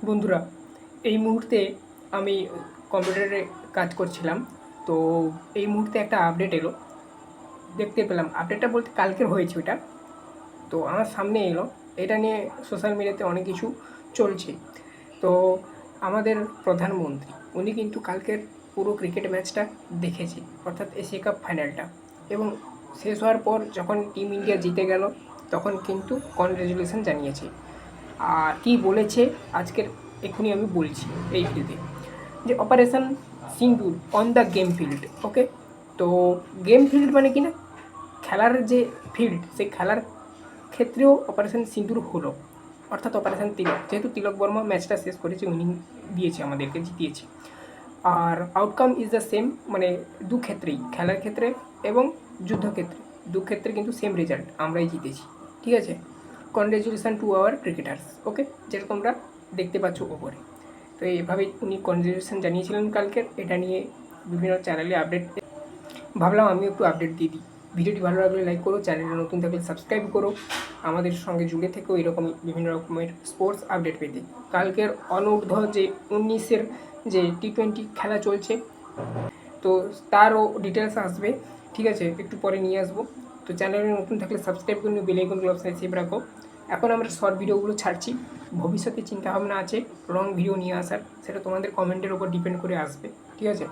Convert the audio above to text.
বন্ধুরা, এই মুহূর্তে আমি কম্পিউটারে কাজ করছিলাম। তো এই মুহূর্তে একটা আপডেট এলো, দেখতে পেলাম। আপডেটটা বলতে কালকের হয়েছে ওটা। তো আমার সামনে এলো, এটা নিয়ে সোশ্যাল মিডিয়াতে অনেক কিছু চলছে। তো আমাদের প্রধানমন্ত্রী উনি কিন্তু কালকের পুরো ক্রিকেট ম্যাচটা দেখেছে, অর্থাৎ এশিয়া কাপ ফাইনালটা। এবং শেষ হওয়ার পর যখন টিম ইন্ডিয়া জিতে গেল, তখন কিন্তু কনগ্র্যাচুলেশন জানিয়েছে। আর কী বলেছে আজকের এক্ষুনি আমি বলছি এই ভিডিওতে, যে operation Sindoor on the game field. ওকে, তো গেম ফিল্ড মানে কি না, খেলার যে ফিল্ড, সেই খেলার ক্ষেত্রেও অপারেশন সিন্দুর হলো, অর্থাৎ অপারেশন তিলক। যেহেতু তিলক বর্মা ম্যাচটা শেষ করেছে, উইনিং দিয়েছে, আমাদেরকে জিতিয়েছে। আর আউটকাম ইজ দ্য সেম, মানে দু ক্ষেত্রেই, খেলার ক্ষেত্রে এবং যুদ্ধক্ষেত্রে, দু ক্ষেত্রে কিন্তু সেম রেজাল্ট, আমরাই জিতেছি। ঠিক আছে, কনগ্রেচুলেশন টু আওয়ার ক্রিকেটার্স। ওকে, যেটা তোমরা দেখতে পাচ্ছ ওপরে। তো এইভাবেই উনি কনগ্রেচুলেশন জানিয়েছিলেন কালকের। এটা নিয়ে বিভিন্ন চ্যানেলে আপডেট, ভাবলাম আমিও একটু আপডেট দিয়ে দিই। ভিডিওটি ভালো লাগলে লাইক করো, চ্যানেলে নতুন থাকলে সাবস্ক্রাইব করো, আমাদের সঙ্গে জুড়ে থেকেও এরকম বিভিন্ন রকমের স্পোর্টস আপডেট পেতে। কালকের অনূর্ধ্ব যে 19-এর যে টি20 খেলা চলছে, তো তারও ডিটেলস আসবে। ঠিক আছে, একটু পরে নিয়ে আসবো। তো চ্যানেলে নতুন থাকলে সাবস্ক্রাইব করে বেল আইকনগুলো অবশ্যই সেভ রাখো। এখন আমরা শর্ট ভিডিওগুলো ছাড়ছি, ভবিষ্যতে চিন্তাভাবনা আছে লং ভিডিও নিয়ে আসার, সেটা তোমাদের কমেন্টের ওপর ডিপেন্ড করে আসবে। ঠিক আছে।